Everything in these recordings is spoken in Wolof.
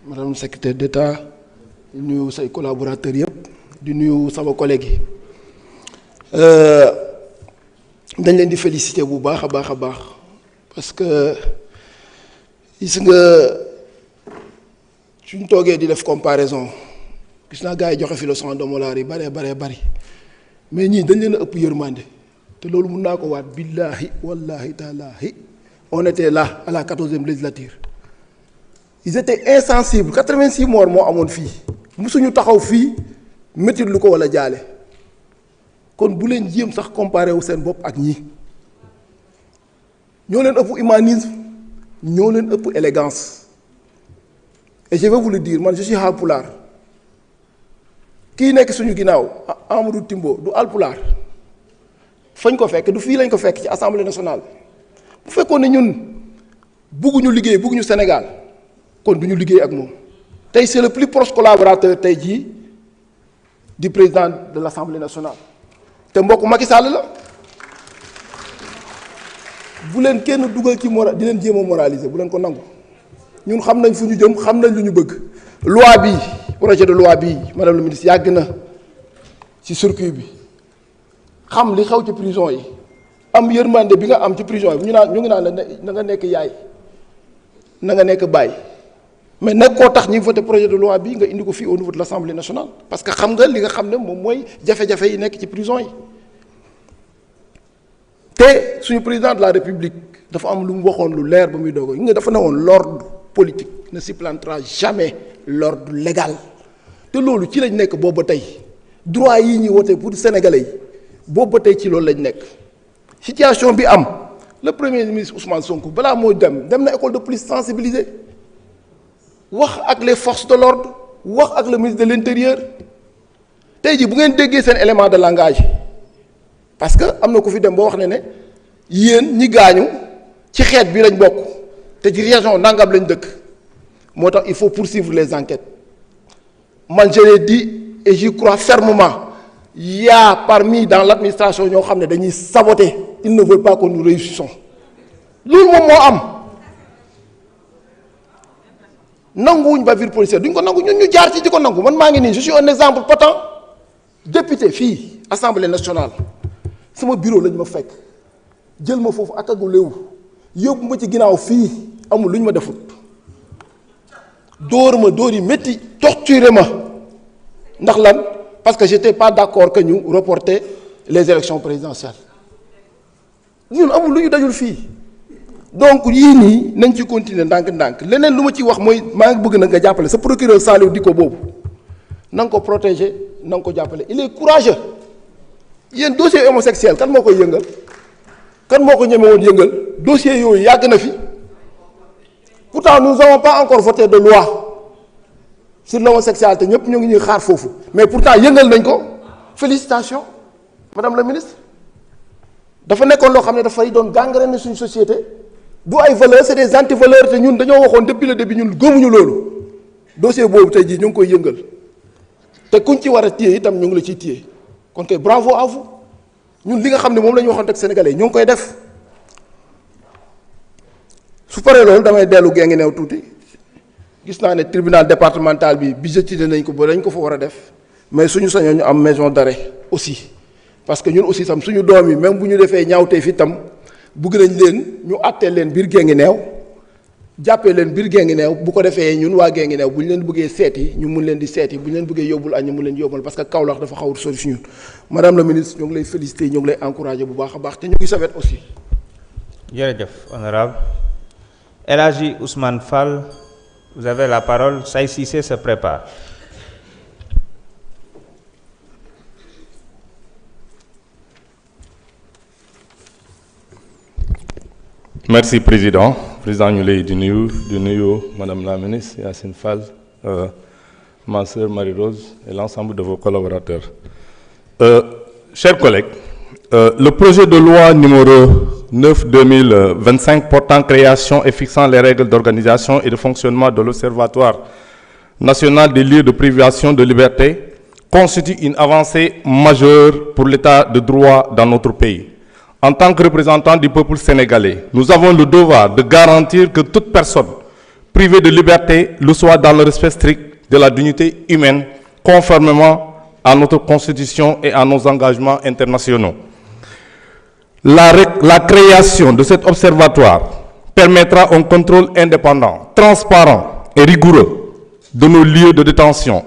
madame le secrétaire d'État di nuyu say collaborateurs yëpp di nuyu sama collègue yi dañ leen di féliciter bu baax a baax parce que gis nga suñ toogee di def comparaison gis naa gars yi joxe fi leçon de morale yi bari mais ñii dañ leen a ëpp yërmande te loolu mun naa ko waat billahi wallahi taalaahi on était là à la 14e législature. Ils étaient insensibles 86 morts moo amoon fii musuñu taxaw fii métti lu ko wala jaale kon bu leen jéem sax comparé wu seen bopp ak ñi ñoo leen ëpp humanisme ñoo leen ëpp élégance et je vais vous le dire man je suis Haalpulaar kii nekk suñu ginnaaw Amadou Timbo du Haalpulaar fañ ko fekk du fii lañ ko fekk ci assemblée nationale bu fekkoon ne ñun bugguñu liggéey bugguñu Sénégal. kon du ñu liggéey ak moom tey c'est le plus proche collaborateur tey jii du président de l'Assemblée nationale te mbokk Macky Sall la bu leen kenn dugal ci di leen jéem a moraliser bu leen ko nangu ñun xam nañ fu ñu jëm xam nañ lu ñu bëgg. loi bi projet de loi bi madame le ministre yàgg na ci circuit bi xam li xew ci prison yi am yërmande bi nga am ci prison yi ñu ngi naan la na nga nekk yaay na nga nekk baay. mais nekkoo tax ñi voté projet de loi bi nga indi ko fii au niveau de l'Assemblée nationale parce que xam nga li nga xam ne moom mooy jafe-jafe yi nekk ci prison yi te suñu président de la République dafa am lu mu waxoon lu leer ba muy doog nga dafa ne woon l'ordre politique ne supplantera jamais l'ordre légal te loolu ci lañ nekk boobu ba tey droit yi ñuy wote pour sénégalais yi boobu ba tey ci loolu lañ nekk situation bi am le premier ministre Ousmane Sonko balaa moo dem na école de police sensibilisée. wax ak les forces de l'ordre wax ak le ministre de l'intérieur tey jii bu ngeen déggee seen élément de langage parce que am na ku fi dem boo wax ne yéen ñi gaañu ci xeet bi lañ bokk te ci région nangam lañ dëkk moo tax il faut poursuivre les enquêtes man je l'ai dit et j'y crois fermement il y a parmi dans l'administration ñoo xam ne dañuy saboter ils ne veulent pas que nous réussissions loolu moom moo am. nanguwuñ bavure policière duñ ko nangu ñun ñu jaar ci di ko nangu man maa ngi nii je suis un exemple patent député fii assemblée nationale sama bureau lañ ma fekk jël ma foofu ak agu léewu yóbbu ma ci ginnaaw fii amul lu ñu ma defut dóor yi métti torturé ma ndax lan parce que j'étais pas d'accord que ñu reporter les élections présidentielles ñun amul lu ñu dajul fii. donc yii nii nañ ci continuer ndànk-ndànk leneen lu ma ci wax mooy maa ngi bëgg na nga jàppale sa procureur Saliou Dicko boobu na nga ko protéger na nga ko jàppale il est courageux yéen dossier homosexuel kan moo koy yëngal kan moo ko ñeme woon yëngal dossier yooyu yàgg na fi pourtant nous n'avons pas encore voté de loi sur l'homosexualité ñëpp ñu ngi ñuy xaar foofu mais pourtant yëngal nañ ko félicitations madame la ministre dafa nekkoon loo xam ne dafay doon gangréner suñu société. du ay valeurs c'est des anti-valeurs te ñun dañoo waxoon depuis le début ñun gëmuñu loolu dossier boobu tey jii ñu ngi koy yëngal te kuñ ci war a téye itam ñu ngi la ciy téye kon kay bravo à vous ñun li nga xam ne moom la ñu waxoon ak sénégalais ñu ngi koy def su paree loolu damay dellu gee ngi neew tuuti gis naa ne tribunal départemental bi budgétisé nañ ko ba dañ ko fa war a def mais suñu sañoo ñu am maison d'arrêt aussi parce que ñun aussi tam suñu doom yi même bu ñu defee ñaawtee fi tam. bugg nañ leen ñu àttee leen biir Guinguinéo jàppee leen biir Guinguinéo bu ko defee ñun waa Guinguinéo bu ñu leen bëggee seeti ñu mun leen di seeti bu ñu leen bëggee yóbbul añ ñu mun leen yóbbul parce que Kaolack dafa xaw a sori si ñun madame la ministre ñoo ngi lay féliciter ñoo ngi lay encourager bu baax a baax te ñu ngi sa wet aussi. jërëjëf honorable El Hadji Ousmane Fall vous avez la parole Say Cissé se prépare. Merci président ñu lay di nuyu madame la ministre Yacine Fall ma sœur Marie-Rose et l'ensemble de vos collaborateurs. Chers collègues, le projet de loi numéro 9/2025 portant création et fixant les règles d'organisation et de fonctionnement de l'Observatoire national des lieux de privation de liberté constitue une avancée majeure pour l'état de droit dans notre pays. En tant que représentants du peuple sénégalais, nous avons le devoir de garantir que toute personne privés de liberté le soient dans le respect strict de la dignité humaine, conformément à notre Constitution et à nos engagements internationaux. La création de cet observatoire permettra un contrôle indépendant, transparent et rigoureux de nos lieux de détention.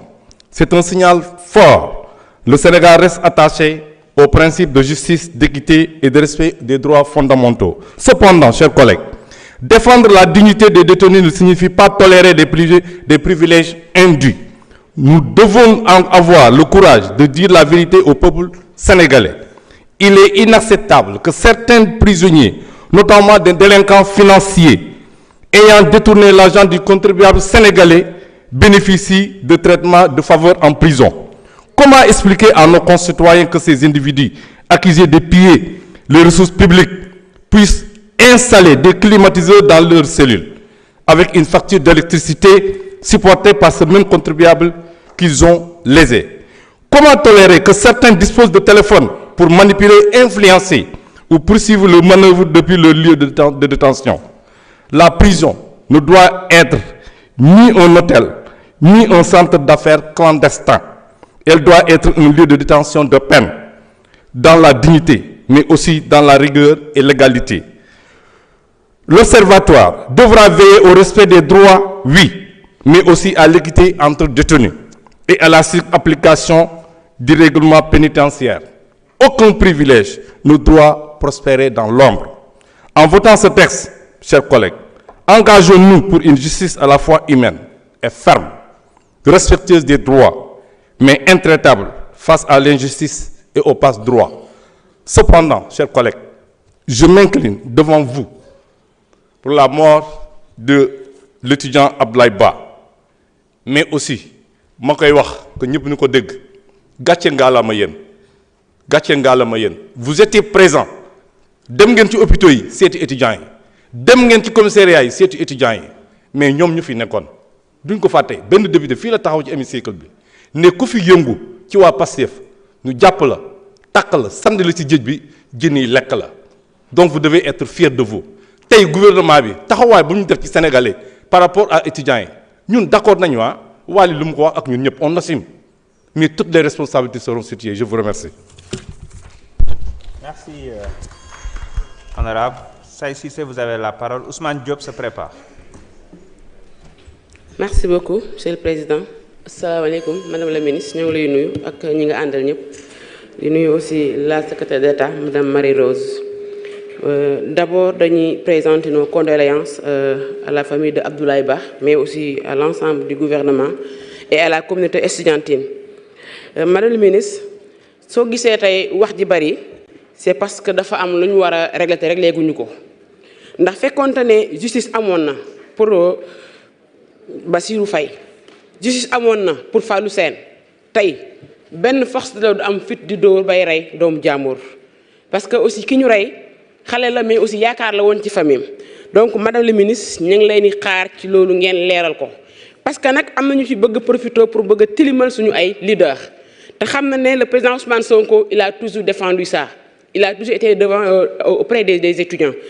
C'est un signal fort. Le Sénégal reste attaché aux principes de justice, d'équité et de respect des droits fondamentaux. Cependant, chers collègues, défendre la dignité des détenus ne signifie pas tolérer des privilèges indus. Nous devons avoir le courage de dire la vérité au peuple sénégalais. Il est inacceptable que certains prisonniers, notamment des délinquants financiers, ayant détourné l'argent du contribuable sénégalais, bénéficient de traitements de faveur en prison. Comment expliquer à nos concitoyens que ces individus, accusés de piller les ressources publiques, puissent installer des climatiseurs dans leurs cellules, avec une facture d'électricité supportée par ce même contribuable qu'ils ont lésé? Comment tolérer que certains disposent de téléphones pour manipuler, influencer ou poursuivre le manœuvre depuis le lieu de détention? La prison ne doit être ni un hôtel, ni un centre d'affaires clandestin. Elle doit être un lieu de détention de peine, dans la dignité, mais aussi dans la rigueur et l'égalité. L'Observatoire devra veiller au respect des droits, oui, mais aussi à l'équité entre détenus et à la application du règlement pénitentiaire. Aucun privilège ne doit prospérer dans l'ombre. En votant ce texte, chers collègues, engageons-nous pour une justice à la fois humaine et ferme, respectueuse des droits, mais intraitable face à l'injustice et au passe-droit. Cependant, chers collègues, je m'incline devant vous pour la mort de l'étudiant Abdoulaye Ba, mais aussi, ma koy wax que ñëpp ñu ko dégg, gàcce ngaalama yéen, vous étiez présent, dem ngeen ci hôpitaux yi seeti étudiants yi, dem ngeen ci commissariat yi seeti étudiants yi, mais ñoom ñu fi nekkoon duñ ko fàtte. Benn député fii la taxaw ci hémicycle bi ne ku fi yëngu ci waa Pastef ñu jàpp la takk la sandi la ci géej bi jën yi lekk la. Donc vous devez être fiers de vous. Tey gouvernement bi taxawaay bu ñu def ci sénégalais par rapport à étudiants yi ñun d'accord nañu Wally lu mu ko wax ak ñun ñëpp on assume, mais toutes les responsabilités seront situées. Je vous remercie. Merci, honorable. Saïd Cissé, vous avez la parole. Ousmane Diop se prépare. Merci beaucoup, Monsieur le Président. Assalamu alaikum, Madame la Ministre, ñu ngi lay nuyu ak ñi nga àndal ñëpp. Di nuyu aussi la secrétaire d'État, Madame Marie-Rose. D'abord, dañuy présenter nos condoléances à la famille de Abdoulaye Ba, mais aussi à l'ensemble du gouvernement et à la communauté estudiantine. Madame la Ministre, soo gisee tey wax ji bari, c'est parce que dafa am lu ñu war a régler te réglé guñu ko. Ndax fekkoonte ne justice amoon na pour Bassirou Faye, justice amoon na pour Fallou Sène, tey benn force de l'ordre am fit di dóor bay rey doomu jàmbur. Parce que aussi ki ñu rey xale la mais aussi yaakaar la woon ci famille. Donc madame le ministre ñu ngi leen di xaar ci loolu ngeen leeral ko. Parce que nag am na ñu ci bëgg profiter pour bëgg a tilimal suñu ay leader. te xam na ne le président Ousmane Sonko il a toujours défendu ça. Il a toujours été devant auprès des étudiants.